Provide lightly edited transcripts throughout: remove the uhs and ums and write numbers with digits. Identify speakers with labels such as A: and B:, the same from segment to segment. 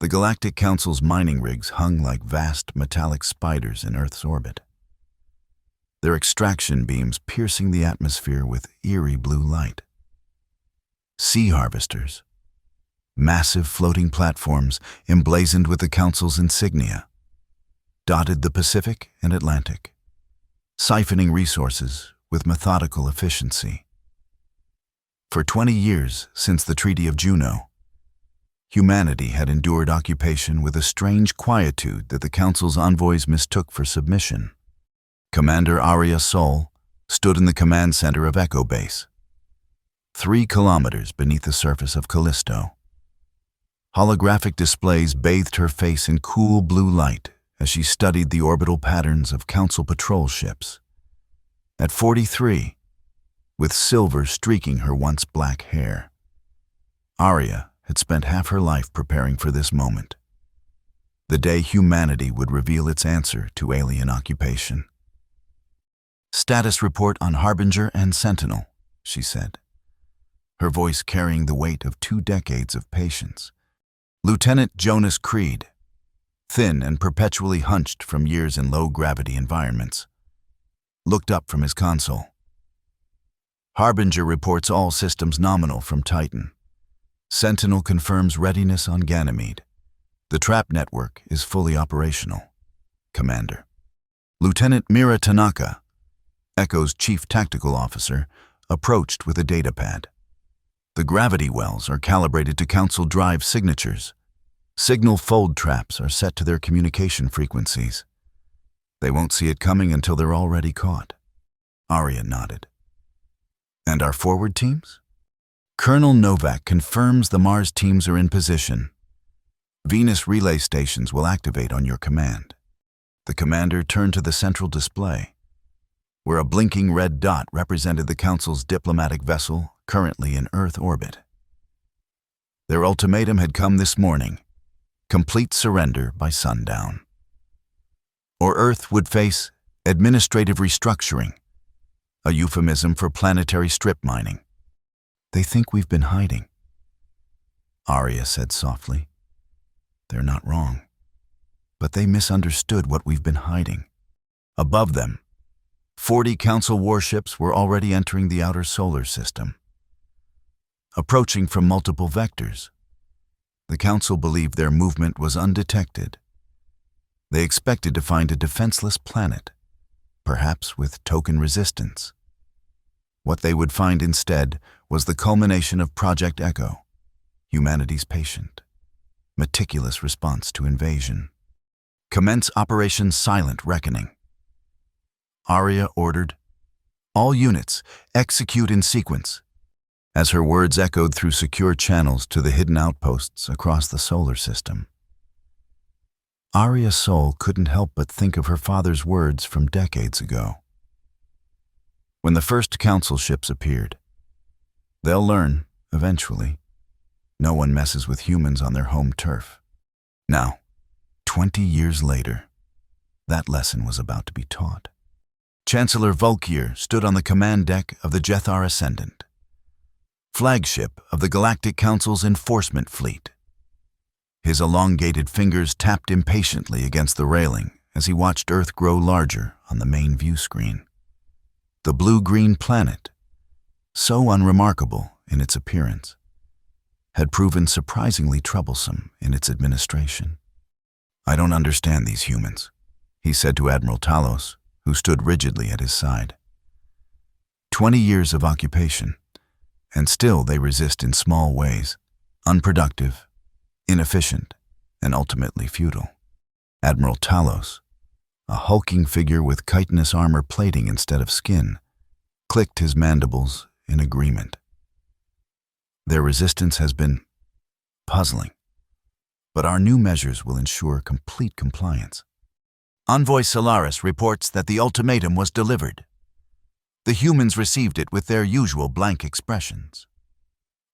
A: The Galactic Council's mining rigs hung like vast metallic spiders in Earth's orbit, their extraction beams piercing the atmosphere with eerie blue light. Sea harvesters, massive floating platforms emblazoned with the Council's insignia, dotted the Pacific and Atlantic, siphoning resources with methodical efficiency. For 20 years since the Treaty of Juno, humanity had endured occupation with a strange quietude that the Council's envoys mistook for submission. Commander Arya Sol stood in the command center of Echo Base, 3 kilometers beneath the surface of Callisto. Holographic displays bathed her face in cool blue light as she studied the orbital patterns of Council patrol ships. At 43, with silver streaking her once black hair, Arya had spent half her life preparing for this moment, the day humanity would reveal its answer to alien occupation. "Status report on Harbinger and Sentinel," she said, her voice carrying the weight of 2 decades of patience. Lieutenant Jonas Creed, thin and perpetually hunched from years in low-gravity environments, looked up from his console. "Harbinger reports all systems nominal from Titan. Sentinel confirms readiness on Ganymede. The trap network is fully operational, Commander." Lieutenant Mira Tanaka, Echo's chief tactical officer, approached with a datapad. "The gravity wells are calibrated to Council drive signatures. Signal fold traps are set to their communication frequencies. They won't see it coming until they're already caught." Arya nodded. "And our forward teams?" "Colonel Novak confirms the Mars teams are in position. Venus relay stations will activate on your command." The commander turned to the central display, where a blinking red dot represented the Council's diplomatic vessel currently in Earth orbit. Their ultimatum had come this morning: complete surrender by sundown, or Earth would face administrative restructuring, a euphemism for planetary strip mining. "They think we've been hiding," Arya said softly. "They're not wrong, but they misunderstood what we've been hiding." Above them, 40 Council warships were already entering the outer solar system, approaching from multiple vectors. The Council believed their movement was undetected. They expected to find a defenseless planet, perhaps with token resistance. What they would find instead was the culmination of Project Echo, humanity's patient, meticulous response to invasion. "Commence Operation Silent Reckoning." Arya ordered, "All units, execute in sequence," as her words echoed through secure channels to the hidden outposts across the solar system. Arya's soul couldn't help but think of her father's words from decades ago. When the first Council ships appeared, "They'll learn, eventually. No one messes with humans on their home turf." Now, 20 years later, that lesson was about to be taught. Chancellor Vulkier stood on the command deck of the Jethar Ascendant, flagship of the Galactic Council's enforcement fleet. His elongated fingers tapped impatiently against the railing as he watched Earth grow larger on the main view screen. The blue-green planet, so unremarkable in its appearance, had proven surprisingly troublesome in its administration. "I don't understand these humans," he said to Admiral Talos, who stood rigidly at his side. 20 years of occupation, and still they resist in small ways, unproductive, inefficient, and ultimately futile. Admiral Talos, a hulking figure with chitinous armor plating instead of skin, clicked his mandibles in agreement. "Their resistance has been puzzling, but our new measures will ensure complete compliance." Envoy Solaris reports that the ultimatum was delivered. The humans received it with their usual blank expressions.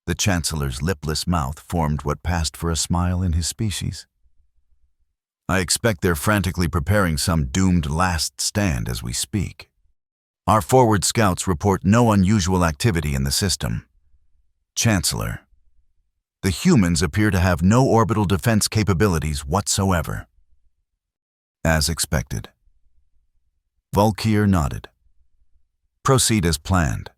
A: The Chancellor's lipless mouth formed what passed for a smile in his species. "I expect they're frantically preparing some doomed last stand as we speak. Our forward scouts report no unusual activity in the system. Chancellor, The humans appear to have no orbital defense capabilities whatsoever. As expected. Volkir nodded. Proceed as planned.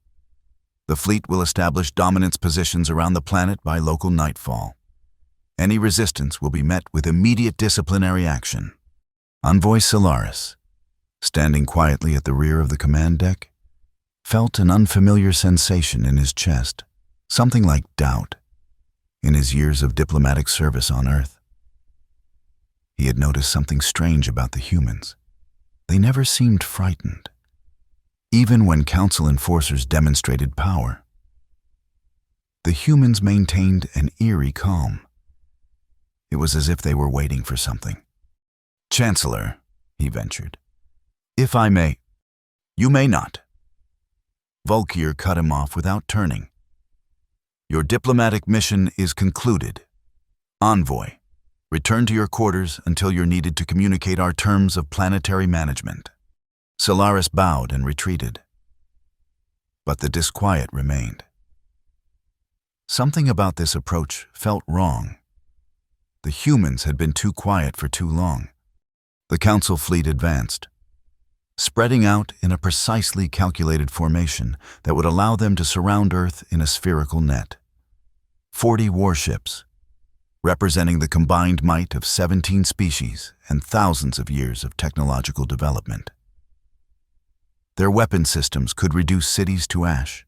A: The fleet will establish dominance positions around the planet by local nightfall. Any resistance will be met with immediate disciplinary action. Envoy Solaris, standing quietly at the rear of the command deck, felt an unfamiliar sensation in his chest, something like doubt. In his years of diplomatic service on Earth, he had noticed something strange about the humans. They never seemed frightened, even when Council enforcers demonstrated power. The humans maintained an eerie calm. It was as if they were waiting for something. "Chancellor," he ventured, "if I may—" "You may not." Volkir cut him off without turning. "Your diplomatic mission is concluded. Envoy, return to your quarters until you're needed to communicate our terms of planetary management." Solaris bowed and retreated. But the disquiet remained. Something about this approach felt wrong. The humans had been too quiet for too long. The Council fleet advanced, spreading out in a precisely calculated formation that would allow them to surround Earth in a spherical net. 40 warships, representing the combined might of 17 species and thousands of years of technological development. Their weapon systems could reduce cities to ash.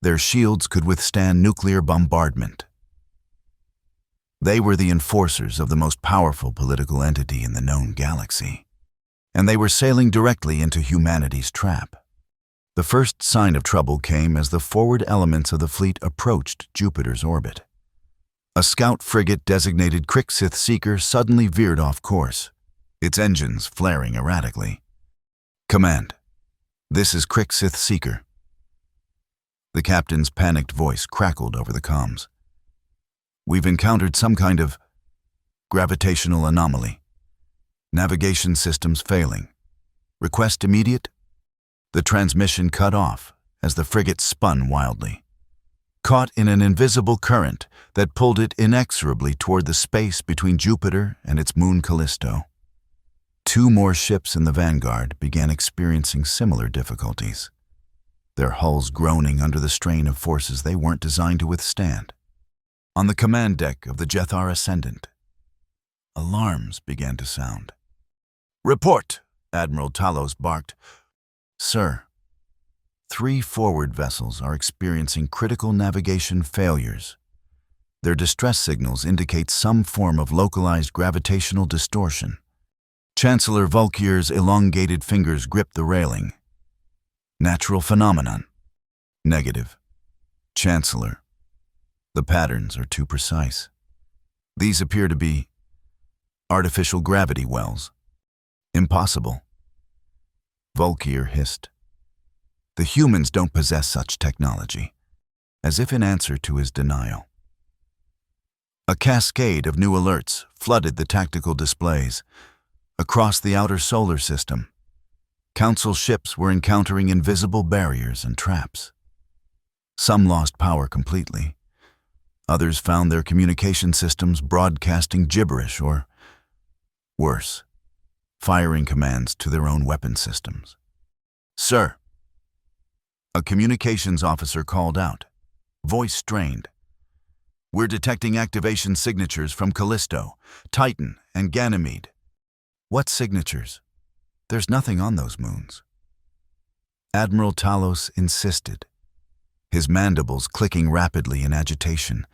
A: Their shields could withstand nuclear bombardment. They were the enforcers of the most powerful political entity in the known galaxy, and they were sailing directly into humanity's trap. The first sign of trouble came as the forward elements of the fleet approached Jupiter's orbit. A scout frigate designated Crixith Seeker suddenly veered off course, its engines flaring erratically. "Command, this is Crixith Seeker." The captain's panicked voice crackled over the comms. "We've encountered some kind of gravitational anomaly. Navigation systems failing. Request immediate?" The transmission cut off as the frigate spun wildly, caught in an invisible current that pulled it inexorably toward the space between Jupiter and its moon Callisto. 2 more ships in the vanguard began experiencing similar difficulties, their hulls groaning under the strain of forces they weren't designed to withstand. On the command deck of the Jethar Ascendant, alarms began to sound. "Report!" Admiral Talos barked. "Sir, 3 forward vessels are experiencing critical navigation failures. Their distress signals indicate some form of localized gravitational distortion." Chancellor Volkir's elongated fingers gripped the railing. "Natural phenomenon?" "Negative. Chancellor, the patterns are too precise. These appear to be artificial gravity wells. Impossible." Volkir hissed. "The humans don't possess such technology," as if in answer to his denial. A cascade of new alerts flooded the tactical displays. Across the outer solar system, Council ships were encountering invisible barriers and traps. Some lost power completely. Others found their communication systems broadcasting gibberish or, worse, firing commands to their own weapon systems. "Sir," a communications officer called out, voice strained. "We're detecting activation signatures from Callisto, Titan, and Ganymede." "What signatures? There's nothing on those moons." Admiral Talos insisted, his mandibles clicking rapidly in agitation.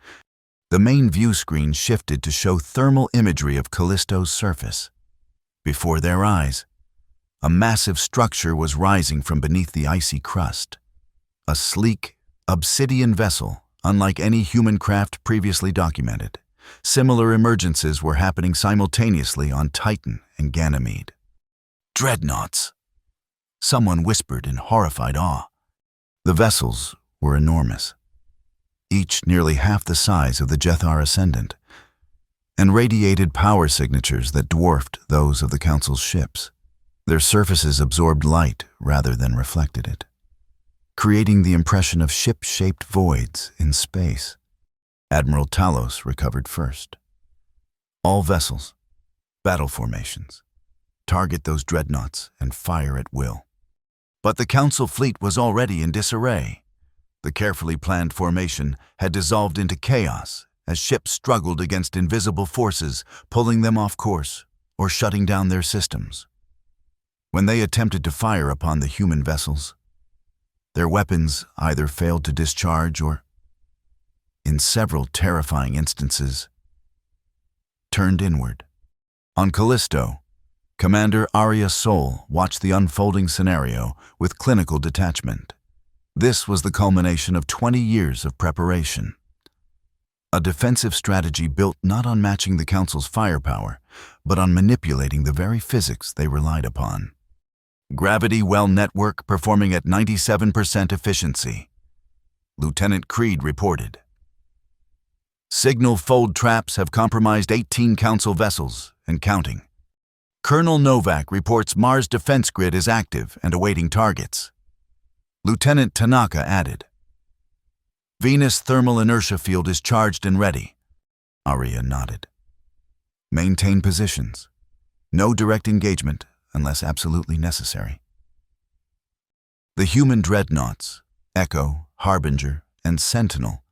A: The main view screen shifted to show thermal imagery of Callisto's surface. Before their eyes, a massive structure was rising from beneath the icy crust. A sleek, obsidian vessel, unlike any human craft previously documented. Similar emergences were happening simultaneously on Titan and Ganymede. "Dreadnoughts!" someone whispered in horrified awe. The vessels were enormous, each nearly half the size of the Jethar Ascendant, and radiated power signatures that dwarfed those of the Council's ships. Their surfaces absorbed light rather than reflected it, creating the impression of ship-shaped voids in space. Admiral Talos recovered first. All vessels, battle formations, target those dreadnoughts and fire at will. But the Council fleet was already in disarray. The carefully planned formation had dissolved into chaos as ships struggled against invisible forces, pulling them off course or shutting down their systems. When they attempted to fire upon the human vessels, their weapons either failed to discharge or, in several terrifying instances, turned inward. On Callisto, Commander Arya Sol watched the unfolding scenario with clinical detachment. This was the culmination of 20 years of preparation. A defensive strategy built not on matching the Council's firepower, but on manipulating the very physics they relied upon. Gravity well network performing at 97% efficiency. Lieutenant Creed reported. Signal fold traps have compromised 18 Council vessels and counting. Colonel Novak reports Mars defense grid is active and awaiting targets. Lieutenant Tanaka added. Venus thermal inertia field is charged and ready. Arya nodded. Maintain positions. No direct engagement unless absolutely necessary. The human dreadnoughts, Echo, Harbinger, and Sentinel,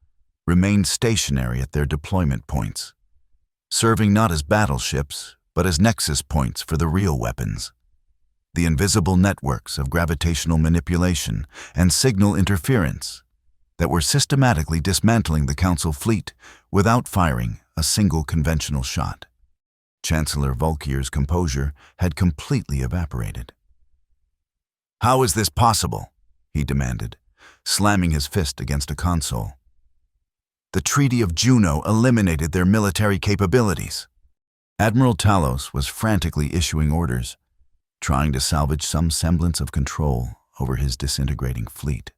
A: remained stationary at their deployment points, serving not as battleships, but as nexus points for the real weapons. The invisible networks of gravitational manipulation and signal interference that were systematically dismantling the Council fleet without firing a single conventional shot. Chancellor Volkier's composure had completely evaporated. "How is this possible?" he demanded, slamming his fist against a console. "The Treaty of Juno eliminated their military capabilities." Admiral Talos was frantically issuing orders, trying to salvage some semblance of control over his disintegrating fleet.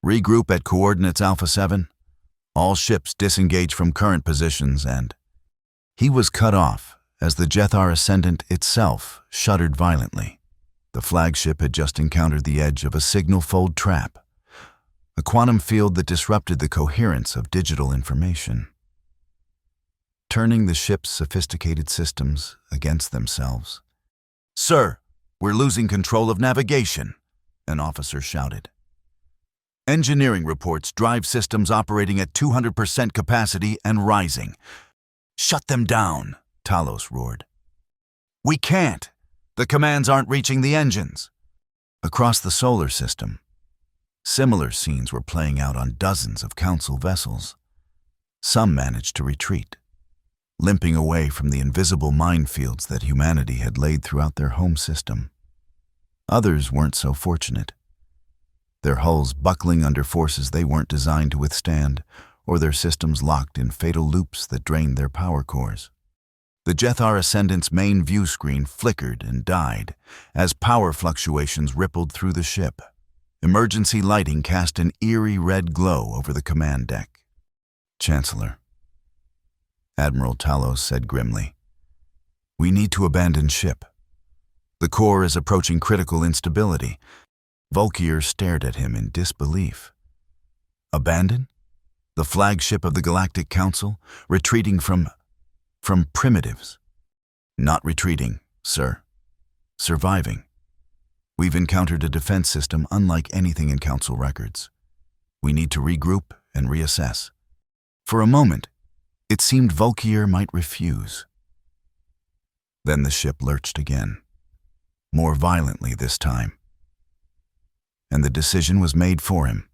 A: "Regroup at coordinates Alpha 7. All ships disengage from current positions," and he was cut off as the Jethar Ascendant itself shuddered violently. The flagship had just encountered the edge of a signal fold trap, a quantum field that disrupted the coherence of digital information, turning the ship's sophisticated systems against themselves. "Sir, we're losing control of navigation," an officer shouted. "Engineering reports drive systems operating at 200% capacity and rising." "Shut them down," Talos roared. "We can't. The commands aren't reaching the engines." Across the solar system, similar scenes were playing out on dozens of Council vessels. Some managed to retreat, limping away from the invisible minefields that humanity had laid throughout their home system. Others weren't so fortunate, their hulls buckling under forces they weren't designed to withstand, or their systems locked in fatal loops that drained their power cores. The Jethar Ascendant's main view screen flickered and died as power fluctuations rippled through the ship. Emergency lighting cast an eerie red glow over the command deck. "Chancellor," Admiral Talos said grimly, "we need to abandon ship. The core is approaching critical instability." Volkier stared at him in disbelief. "Abandon? The flagship of the Galactic Council, retreating from primitives?" "Not retreating, sir. Surviving. We've encountered a defense system unlike anything in Council records. We need to regroup and reassess." For a moment, it seemed Volkier might refuse. Then the ship lurched again, more violently this time, and the decision was made for him.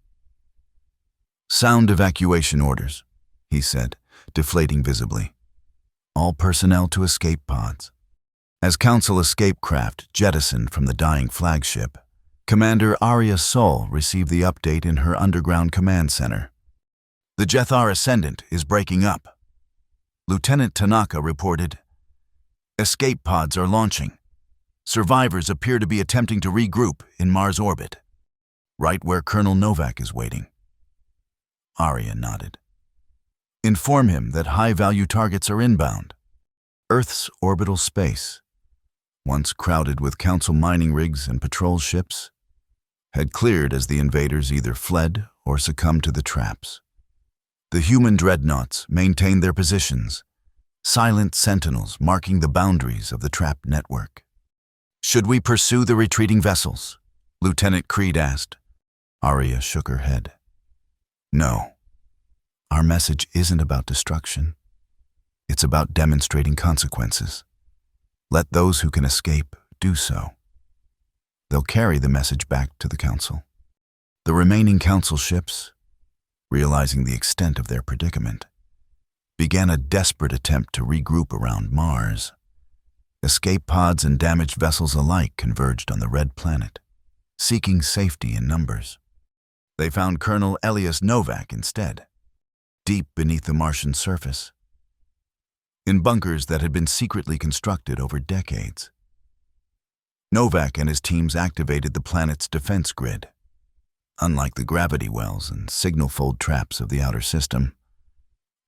A: "Sound evacuation orders," he said, deflating visibly. "All personnel to escape pods." As Council escape craft jettisoned from the dying flagship, Commander Arya Sol received the update in her underground command center. "The Jethar Ascendant is breaking up." Lieutenant Tanaka reported, "Escape pods are launching. Survivors appear to be attempting to regroup in Mars orbit, right where Colonel Novak is waiting." Arya nodded. "Inform him that high-value targets are inbound." Earth's orbital space, once crowded with Council mining rigs and patrol ships, had cleared as the invaders either fled or succumbed to the traps. The human dreadnoughts maintained their positions, silent sentinels marking the boundaries of the trapped network. "Should we pursue the retreating vessels?" Lieutenant Creed asked. Arya shook her head. "No. Our message isn't about destruction. It's about demonstrating consequences. Let those who can escape do so. They'll carry the message back to the Council." The remaining Council ships, realizing the extent of their predicament, began a desperate attempt to regroup around Mars. Escape pods and damaged vessels alike converged on the red planet, seeking safety in numbers. They found Colonel Elias Novak instead, deep beneath the Martian surface, in bunkers that had been secretly constructed over decades. Novak and his teams activated the planet's defense grid. Unlike the gravity wells and signal fold traps of the outer system,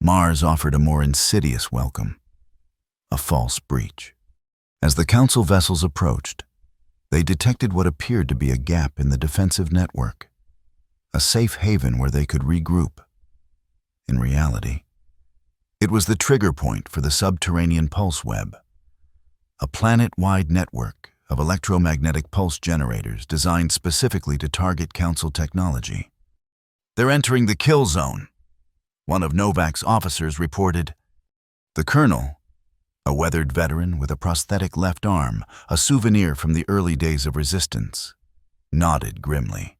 A: Mars offered a more insidious welcome, a false breach. As the Council vessels approached, they detected what appeared to be a gap in the defensive network, a safe haven where they could regroup. In reality, it was the trigger point for the subterranean pulse web, a planet-wide network of electromagnetic pulse generators designed specifically to target Council technology. "They're entering the kill zone," one of Novak's officers reported. The colonel, a weathered veteran with a prosthetic left arm, a souvenir from the early days of resistance, nodded grimly.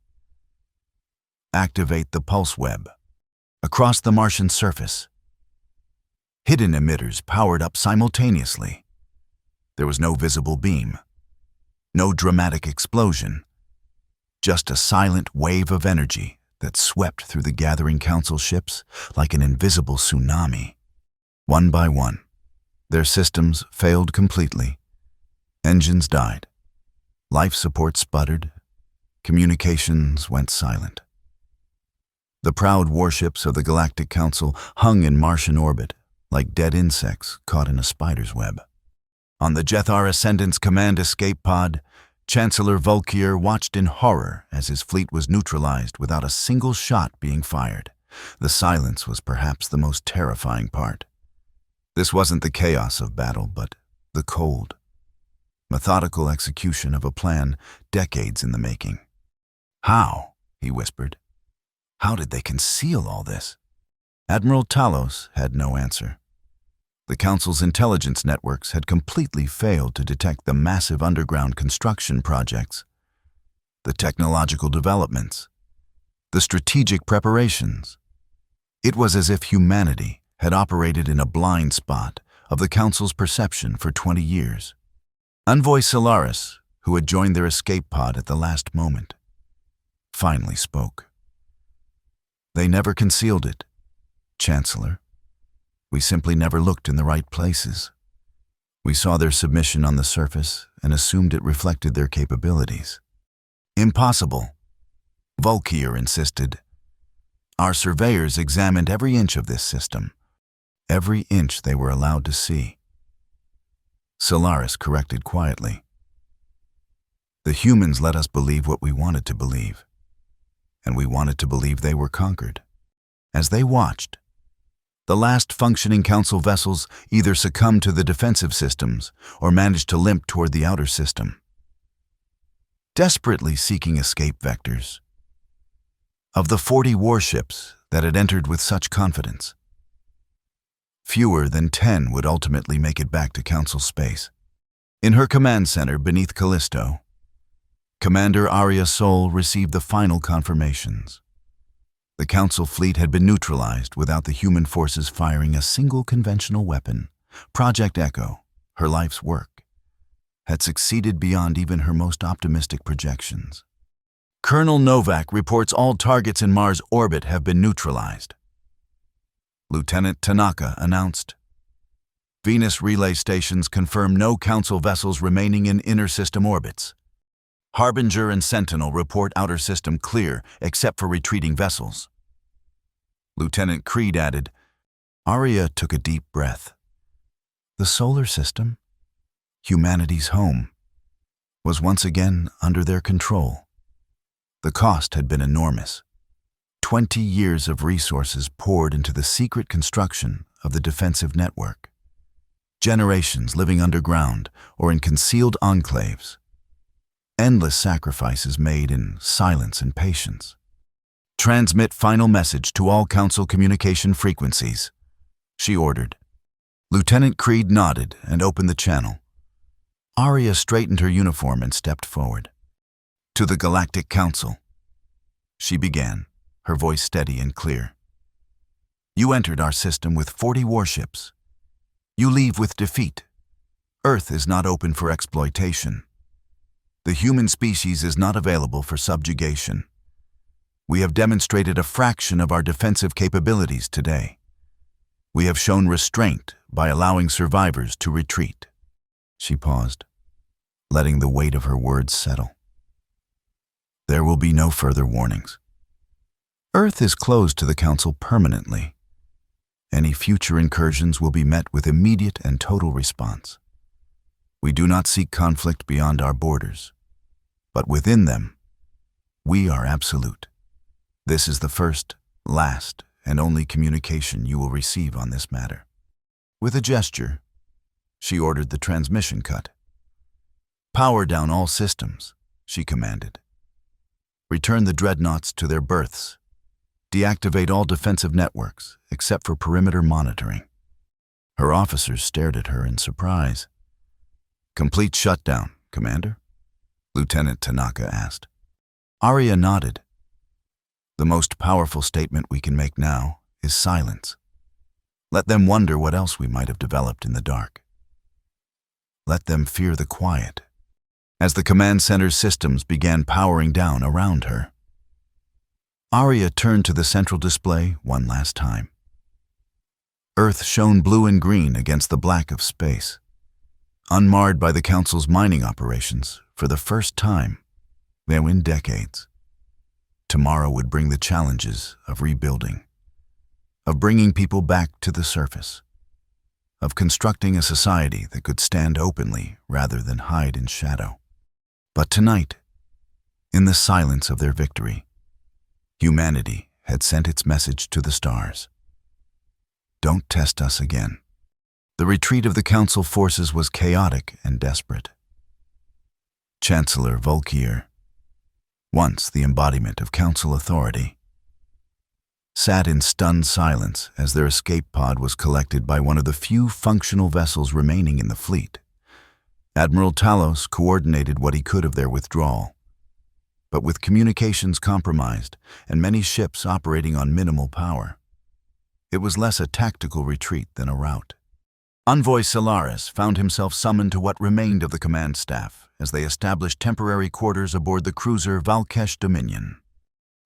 A: "Activate the pulse web." Across the Martian surface, hidden emitters powered up simultaneously. There was no visible beam, no dramatic explosion, just a silent wave of energy that swept through the gathering Council ships like an invisible tsunami. One by one, their systems failed completely. Engines died. Life support sputtered. Communications went silent. The proud warships of the Galactic Council hung in Martian orbit like dead insects caught in a spider's web. On the Jethar Ascendant's command escape pod, Chancellor Volkier watched in horror as his fleet was neutralized without a single shot being fired. The silence was perhaps the most terrifying part. This wasn't the chaos of battle, but the cold, methodical execution of a plan decades in the making. "How?" he whispered. "How did they conceal all this?" Admiral Talos had no answer. The Council's intelligence networks had completely failed to detect the massive underground construction projects, the technological developments, the strategic preparations. It was as if humanity had operated in a blind spot of the Council's perception for 20 years. Envoy Solaris, who had joined their escape pod at the last moment, finally spoke. "They never concealed it, Chancellor. We simply never looked in the right places. We saw their submission on the surface and assumed it reflected their capabilities." "Impossible," Volkier insisted. "Our surveyors examined every inch of this system, every inch they were allowed to see." Solaris corrected quietly. "The humans let us believe what we wanted to believe, and we wanted to believe they were conquered." As they watched, the last functioning Council vessels either succumbed to the defensive systems or managed to limp toward the outer system, desperately seeking escape vectors. Of the 40 warships that had entered with such confidence, fewer than 10 would ultimately make it back to Council space. In her command center beneath Callisto, Commander Arya Sol received the final confirmations. The Council fleet had been neutralized without the human forces firing a single conventional weapon. Project Echo, her life's work, had succeeded beyond even her most optimistic projections. Colonel Novak reports all targets in Mars orbit have been neutralized. Lieutenant Tanaka announced. Venus relay stations confirm no Council vessels remaining in inner system orbits. Harbinger and Sentinel report outer system clear except for retreating vessels. Lieutenant Creed added. Arya took a deep breath. The solar system, humanity's home, was once again under their control. The cost had been enormous. 20 years of resources poured into the secret construction of the defensive network. Generations living underground or in concealed enclaves. Endless sacrifices made in silence and patience. Transmit final message to all Council communication frequencies, she ordered. Lieutenant Creed nodded and opened the channel. Arya straightened her uniform and stepped forward. To the Galactic Council, she began, her voice steady and clear. You entered our system with 40 warships. You leave with defeat. Earth is not open for exploitation. The human species is not available for subjugation. We have demonstrated a fraction of our defensive capabilities today. We have shown restraint by allowing survivors to retreat. She paused, letting the weight of her words settle. There will be no further warnings. Earth is closed to the Council permanently. Any future incursions will be met with immediate and total response. We do not seek conflict beyond our borders, but within them, we are absolute. This is the first, last, and only communication you will receive on this matter. With a gesture, she ordered the transmission cut. Power down all systems, she commanded. Return the dreadnoughts to their berths. Deactivate all defensive networks, except for perimeter monitoring. Her officers stared at her in surprise. Complete shutdown, Commander? Lieutenant Tanaka asked. Arya nodded. The most powerful statement we can make now is silence. Let them wonder what else we might have developed in the dark. Let them fear the quiet, as the command center's systems began powering down around her. Arya turned to the central display one last time. Earth shone blue and green against the black of space. Unmarred by the Council's mining operations, for the first time, though in decades. Tomorrow would bring the challenges of rebuilding, of bringing people back to the surface, of constructing a society that could stand openly rather than hide in shadow. But tonight, in the silence of their victory, humanity had sent its message to the stars. Don't test us again. The retreat of the Council forces was chaotic and desperate. Chancellor Volkier, once the embodiment of Council authority, sat in stunned silence as their escape pod was collected by one of the few functional vessels remaining in the fleet. Admiral Talos coordinated what he could of their withdrawal, but with communications compromised and many ships operating on minimal power, it was less a tactical retreat than a rout. Envoy Solaris found himself summoned to what remained of the command staff as they established temporary quarters aboard the cruiser Valkesh Dominion.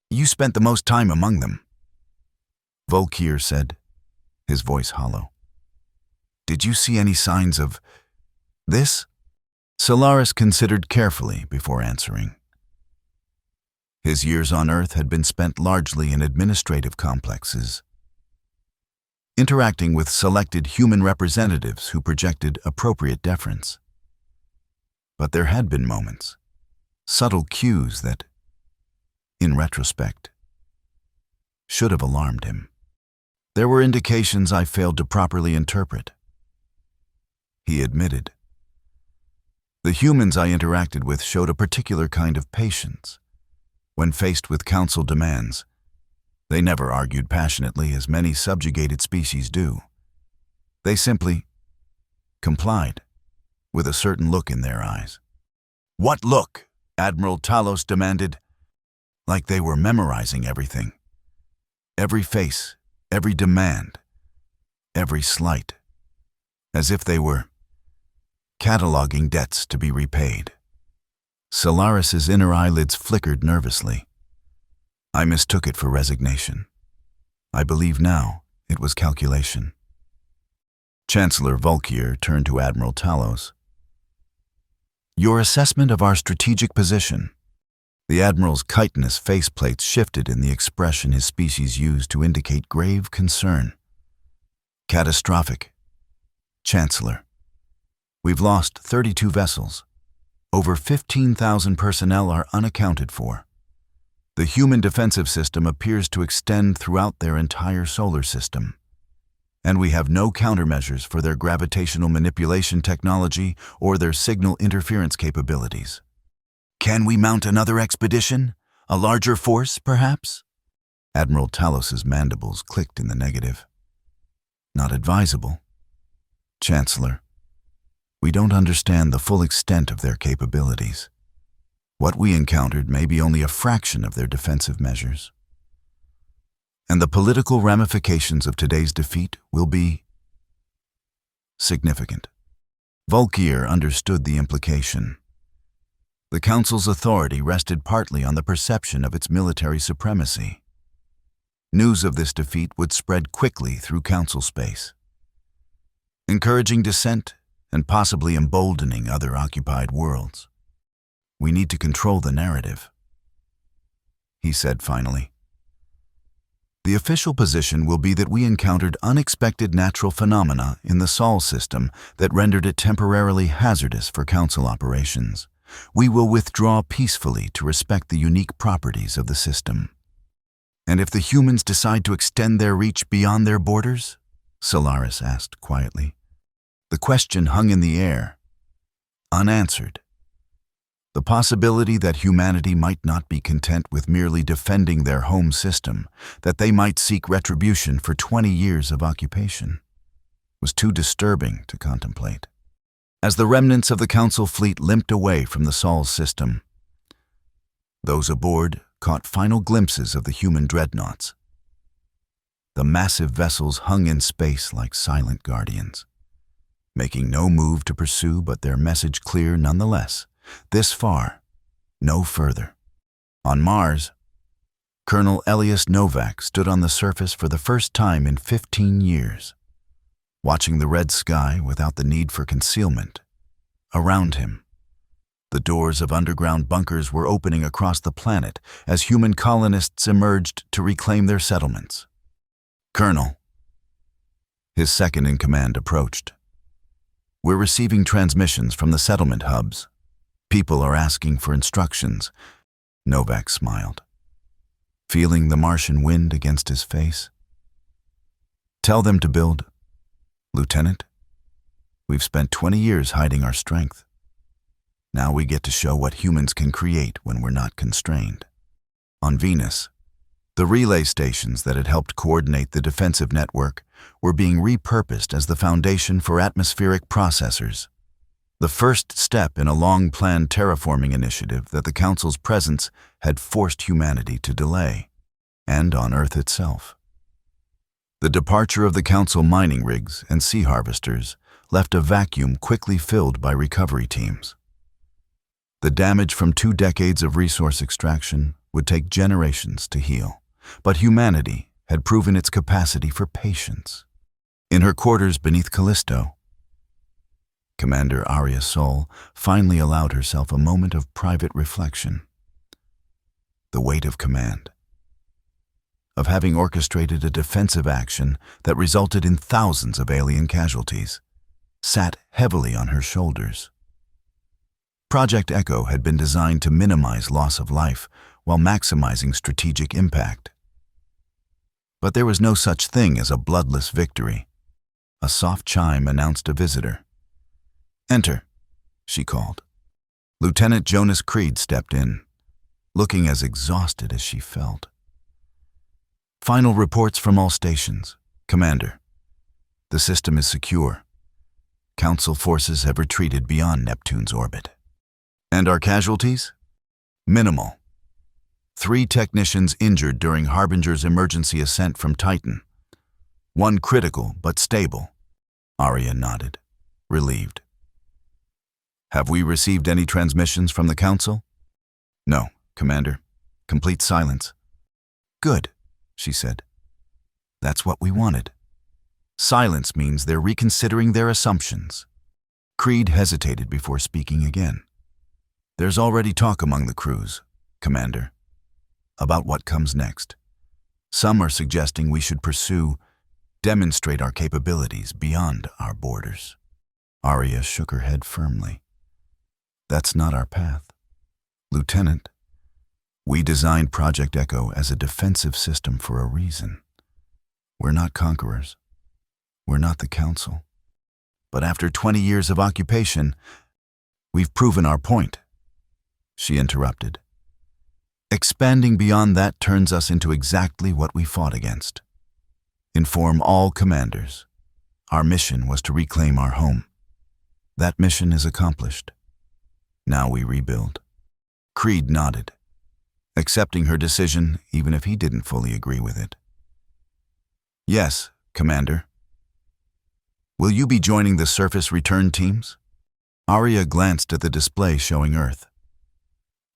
A: You spent the most time among them, Volkier said, his voice hollow. Did you see any signs of this? Solaris considered carefully before answering. His years on Earth had been spent largely in administrative complexes, interacting with selected human representatives who projected appropriate deference. But there had been moments, subtle cues that, in retrospect, should have alarmed him. There were indications I failed to properly interpret, he admitted. The humans I interacted with showed a particular kind of patience. When faced with Council demands, they never argued passionately as many subjugated species do. They simply complied, with a certain look in their eyes. What look? Admiral Talos demanded. Like they were memorizing everything. Every face, every demand, every slight. As if they were cataloging debts to be repaid. Solaris's inner eyelids flickered nervously. I mistook it for resignation. I believe now it was calculation. Chancellor Volkier turned to Admiral Talos. Your assessment of our strategic position. The Admiral's chitinous faceplates shifted in the expression his species used to indicate grave concern. Catastrophic. Chancellor, we've lost 32 vessels. Over 15,000 personnel are unaccounted for. The human defensive system appears to extend throughout their entire solar system, and we have no countermeasures for their gravitational manipulation technology or their signal interference capabilities. Can we mount another expedition? A larger force, perhaps? Admiral Talos's mandibles clicked in the negative. Not advisable. Chancellor, we don't understand the full extent of their capabilities. What we encountered may be only a fraction of their defensive measures. And the political ramifications of today's defeat will be significant. Volkir understood the implication. The Council's authority rested partly on the perception of its military supremacy. News of this defeat would spread quickly through Council space, encouraging dissent and possibly emboldening other occupied worlds. We need to control the narrative, he said finally. The official position will be that we encountered unexpected natural phenomena in the Sol system that rendered it temporarily hazardous for Council operations. We will withdraw peacefully to respect the unique properties of the system. And if the humans decide to extend their reach beyond their borders? Solaris asked quietly. The question hung in the air, unanswered. The possibility that humanity might not be content with merely defending their home system, that they might seek retribution for 20 years of occupation, was too disturbing to contemplate. As the remnants of the Council fleet limped away from the Sol system, those aboard caught final glimpses of the human dreadnoughts. The massive vessels hung in space like silent guardians, making no move to pursue, but their message clear nonetheless. This far, no further. On Mars, Colonel Elias Novak stood on the surface for the first time in 15 years, watching the red sky without the need for concealment. Around him, the doors of underground bunkers were opening across the planet as human colonists emerged to reclaim their settlements. Colonel, his second-in-command approached. We're receiving transmissions from the settlement hubs. People are asking for instructions. Novak smiled, feeling the Martian wind against his face. Tell them to build. Lieutenant, we've spent 20 years hiding our strength. Now we get to show what humans can create when we're not constrained. On Venus, the relay stations that had helped coordinate the defensive network were being repurposed as the foundation for atmospheric processors. The first step in a long-planned terraforming initiative that the Council's presence had forced humanity to delay, and on Earth itself. The departure of the Council mining rigs and sea harvesters left a vacuum quickly filled by recovery teams. The damage from 2 decades of resource extraction would take generations to heal, but humanity had proven its capacity for patience. In her quarters beneath Callisto, Commander Arya Sol finally allowed herself a moment of private reflection. The weight of command, of having orchestrated a defensive action that resulted in thousands of alien casualties, sat heavily on her shoulders. Project Echo had been designed to minimize loss of life while maximizing strategic impact. But there was no such thing as a bloodless victory. A soft chime announced a visitor. Enter, she called. Lieutenant Jonas Creed stepped in, looking as exhausted as she felt. Final reports from all stations. Commander, the system is secure. Council forces have retreated beyond Neptune's orbit. And our casualties? Minimal. 3 technicians injured during Harbinger's emergency ascent from Titan. 1 critical but stable. Arya nodded, relieved. Have we received any transmissions from the Council? No, Commander. Complete silence. Good, she said. That's what we wanted. Silence means they're reconsidering their assumptions. Creed hesitated before speaking again. There's already talk among the crews, Commander, about what comes next. Some are suggesting we should demonstrate our capabilities beyond our borders. Arya shook her head firmly. That's not our path. Lieutenant, We designed Project Echo as a defensive system for a reason. We're not conquerors. We're not the Council. But after 20 years of occupation, we've proven our point," she interrupted. "Expanding beyond that turns us into exactly what we fought against. Inform all commanders. Our mission was to reclaim our home. That mission is accomplished. Now we rebuild." Creed nodded, accepting her decision even if he didn't fully agree with it. "Yes, Commander. Will you be joining the surface return teams?" Arya glanced at the display showing Earth,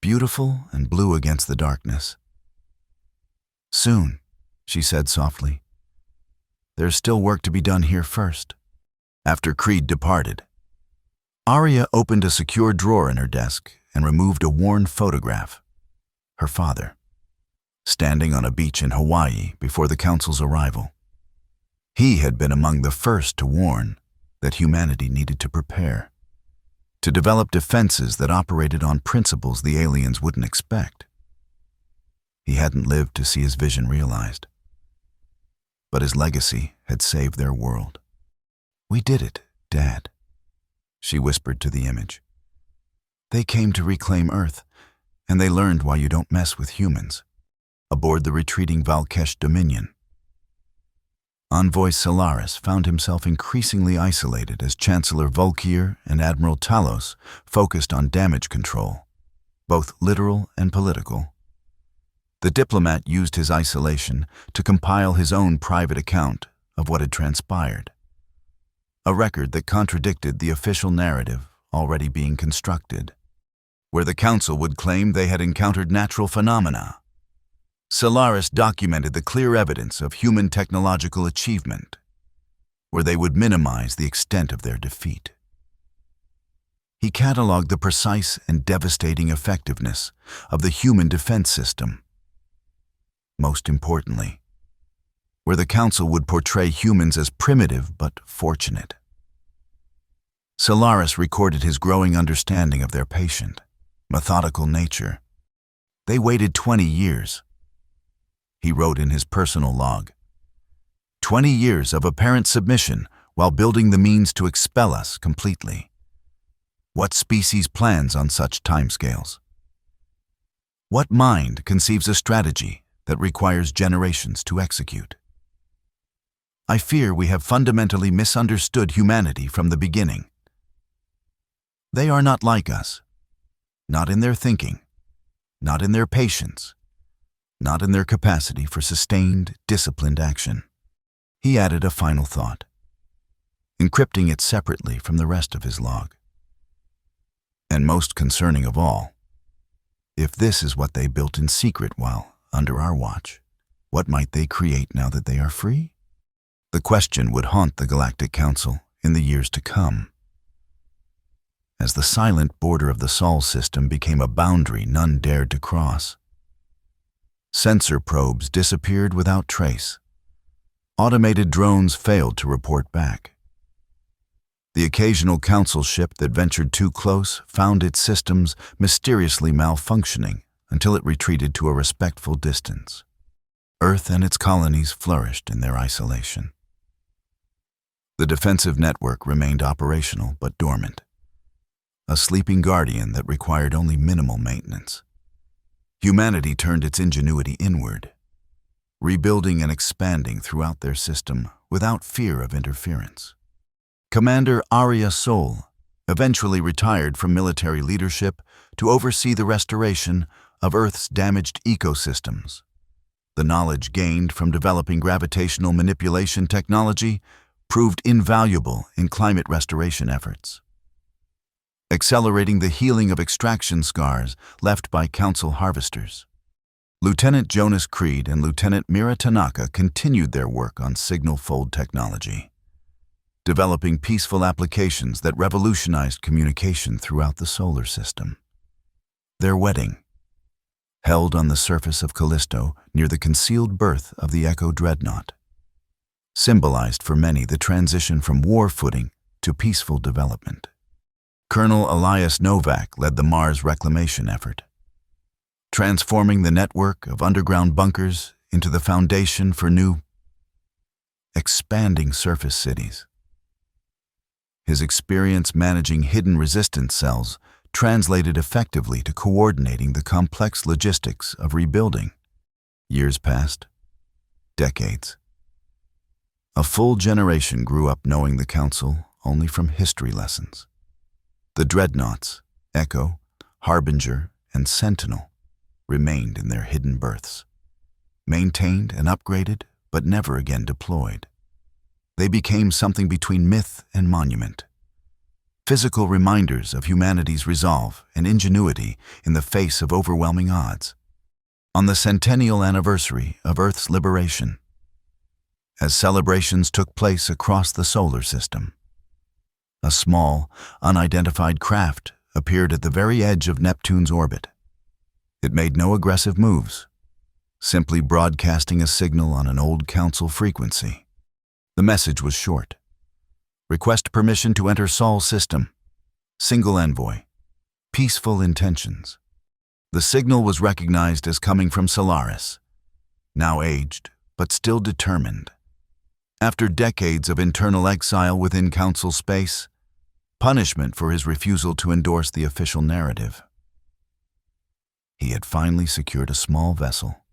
A: beautiful and blue against the darkness. "Soon," she said softly. "There's still work to be done here first." After Creed departed, Arya opened a secure drawer in her desk and removed a worn photograph. Her father, standing on a beach in Hawaii before the Council's arrival. He had been among the first to warn that humanity needed to prepare, to develop defenses that operated on principles the aliens wouldn't expect. He hadn't lived to see his vision realized, but his legacy had saved their world. "We did it, Dad," she whispered to the image. "They came to reclaim Earth, and they learned why you don't mess with humans." Aboard the retreating Valkesh Dominion, Envoy Solaris found himself increasingly isolated as Chancellor Volkir and Admiral Talos focused on damage control, both literal and political. The diplomat used his isolation to compile his own private account of what had transpired, a record that contradicted the official narrative already being constructed, where the Council would claim they had encountered natural phenomena. Solaris documented the clear evidence of human technological achievement, where they would minimize the extent of their defeat. He cataloged the precise and devastating effectiveness of the human defense system. Most importantly, where the Council would portray humans as primitive but fortunate. Solaris recorded his growing understanding of their patient, methodical nature. They waited 20 years. He wrote in his personal log, 20 years of apparent submission while building the means to expel us completely. What species plans on such timescales? What mind conceives a strategy that requires generations to execute? I fear we have fundamentally misunderstood humanity from the beginning. They are not like us, not in their thinking, not in their patience, not in their capacity for sustained, disciplined action. He added a final thought, encrypting it separately from the rest of his log. And most concerning of all, if this is what they built in secret while under our watch, what might they create now that they are free? The question would haunt the Galactic Council in the years to come, as the silent border of the Sol system became a boundary none dared to cross. Sensor probes disappeared without trace. Automated drones failed to report back. The occasional Council ship that ventured too close found its systems mysteriously malfunctioning until it retreated to a respectful distance. Earth and its colonies flourished in their isolation. The defensive network remained operational but dormant, a sleeping guardian that required only minimal maintenance. Humanity turned its ingenuity inward, rebuilding and expanding throughout their system without fear of interference. Commander Arya Sol eventually retired from military leadership to oversee the restoration of Earth's damaged ecosystems. The knowledge gained from developing gravitational manipulation technology proved invaluable in climate restoration efforts, accelerating the healing of extraction scars left by Council harvesters. Lieutenant Jonas Creed and Lieutenant Mira Tanaka continued their work on signal fold technology, developing peaceful applications that revolutionized communication throughout the solar system. Their wedding, held on the surface of Callisto near the concealed berth of the Echo Dreadnought, symbolized for many the transition from war footing to peaceful development. Colonel Elias Novak led the Mars reclamation effort, transforming the network of underground bunkers into the foundation for new, expanding surface cities. His experience managing hidden resistance cells translated effectively to coordinating the complex logistics of rebuilding. Years passed, decades. A full generation grew up knowing the Council only from history lessons. The dreadnoughts, Echo, Harbinger, and Sentinel, remained in their hidden berths, maintained and upgraded, but never again deployed. They became something between myth and monument, physical reminders of humanity's resolve and ingenuity in the face of overwhelming odds. On the centennial anniversary of Earth's liberation, as celebrations took place across the solar system, a small, unidentified craft appeared at the very edge of Neptune's orbit. It made no aggressive moves, simply broadcasting a signal on an old Council frequency. The message was short. Request permission to enter Sol system. Single envoy. Peaceful intentions. The signal was recognized as coming from Solaris, now aged, but still determined. After decades of internal exile within Council space, punishment for his refusal to endorse the official narrative, he had finally secured a small vessel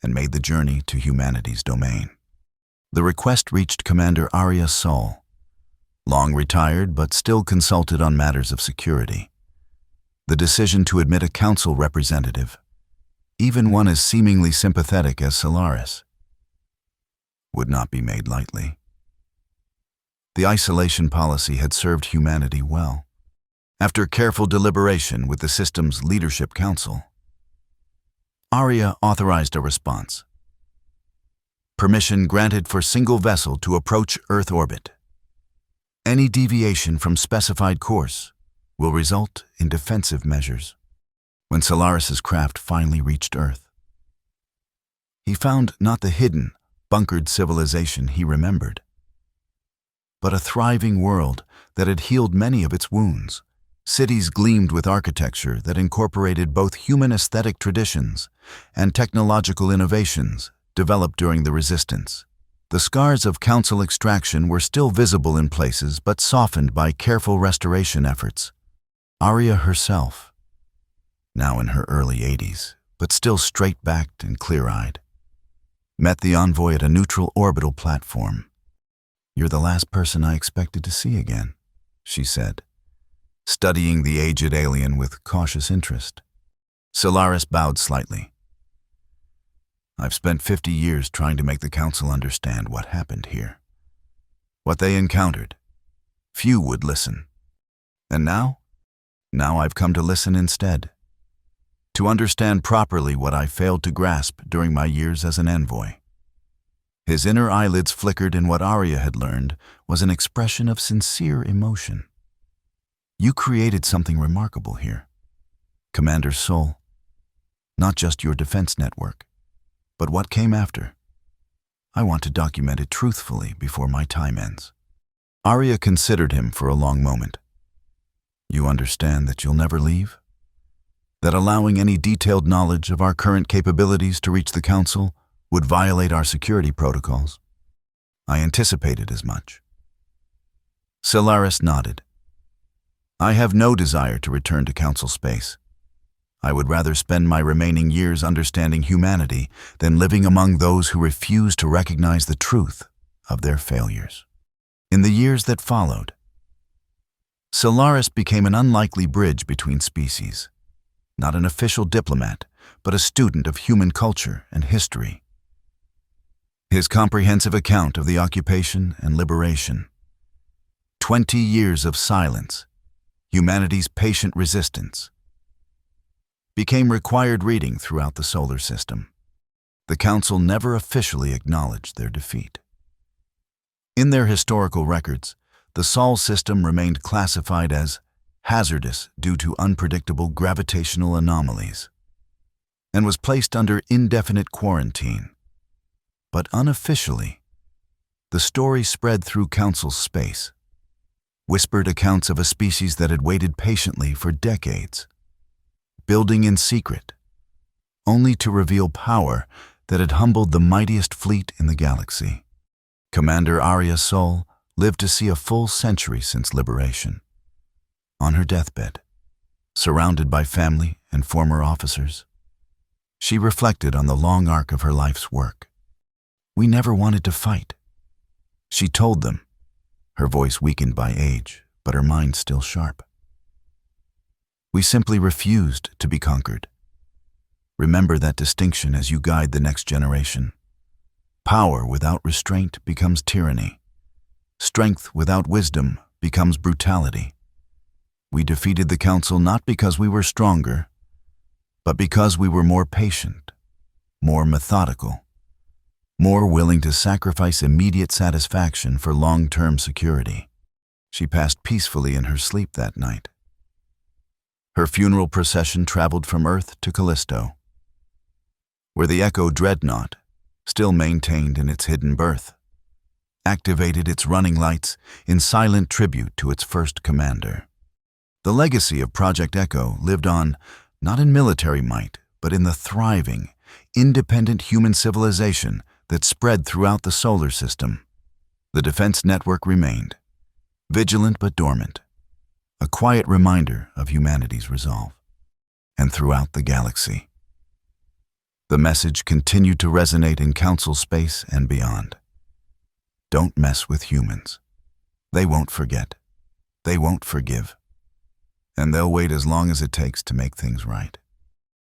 A: and made the journey to humanity's domain. The request reached Commander Arya Sol, long retired but still consulted on matters of security. The decision to admit a Council representative, even one as seemingly sympathetic as Solaris, would not be made lightly. The isolation policy had served humanity well. After careful deliberation with the system's leadership council, Arya authorized a response. Permission granted for single vessel to approach Earth orbit. Any deviation from specified course will result in defensive measures. When Solaris's craft finally reached Earth, he found not the hidden, bunkered civilization he remembered, but a thriving world that had healed many of its wounds. Cities gleamed with architecture that incorporated both human aesthetic traditions and technological innovations developed during the Resistance. The scars of Council extraction were still visible in places but softened by careful restoration efforts. Arya herself, now in her early 80s, but still straight-backed and clear-eyed, met the envoy at a neutral orbital platform. "You're the last person I expected to see again," she said, studying the aged alien with cautious interest. Solaris bowed slightly. "I've spent 50 years trying to make the Council understand what happened here, what they encountered. Few would listen. And now I've come to listen instead, to understand properly what I failed to grasp during my years as an envoy." His inner eyelids flickered, and what Arya had learned was an expression of sincere emotion. "You created something remarkable here, Commander Sol. Not just your defense network, but what came after. I want to document it truthfully before my time ends." Arya considered him for a long moment. "You understand that you'll never leave? That allowing any detailed knowledge of our current capabilities to reach the Council would violate our security protocols?" "I anticipated as much." Solaris nodded. "I have no desire to return to Council space. I would rather spend my remaining years understanding humanity than living among those who refuse to recognize the truth of their failures." In the years that followed, Solaris became an unlikely bridge between species, not an official diplomat, but a student of human culture and history. His comprehensive account of the occupation and liberation, 20 years of silence, humanity's patient resistance, became required reading throughout the solar system. The Council never officially acknowledged their defeat. In their historical records, the Sol system remained classified as hazardous due to unpredictable gravitational anomalies and was placed under indefinite quarantine. But unofficially, the story spread through Council space, whispered accounts of a species that had waited patiently for decades, building in secret, only to reveal power that had humbled the mightiest fleet in the galaxy. Commander Arya Sol lived to see a full century since liberation. On her deathbed, surrounded by family and former officers, she reflected on the long arc of her life's work. "We never wanted to fight," she told them, her voice weakened by age, but her mind still sharp. "We simply refused to be conquered." Remember that distinction as you guide the next generation. Power without restraint becomes tyranny. Strength without wisdom becomes brutality. We defeated the Council not because we were stronger, but because we were more patient, more methodical, more willing to sacrifice immediate satisfaction for long-term security. She passed peacefully in her sleep that night. Her funeral procession traveled from Earth to Callisto, where the Echo Dreadnought, still maintained in its hidden berth, activated its running lights in silent tribute to its first commander. The legacy of Project Echo lived on, not in military might, but in the thriving, independent human civilization that spread throughout the solar system. The defense network remained, vigilant but dormant, a quiet reminder of humanity's resolve. And throughout the galaxy, the message continued to resonate in Council space and beyond. Don't mess with humans. They won't forget. They won't forgive. And they'll wait as long as it takes to make things right.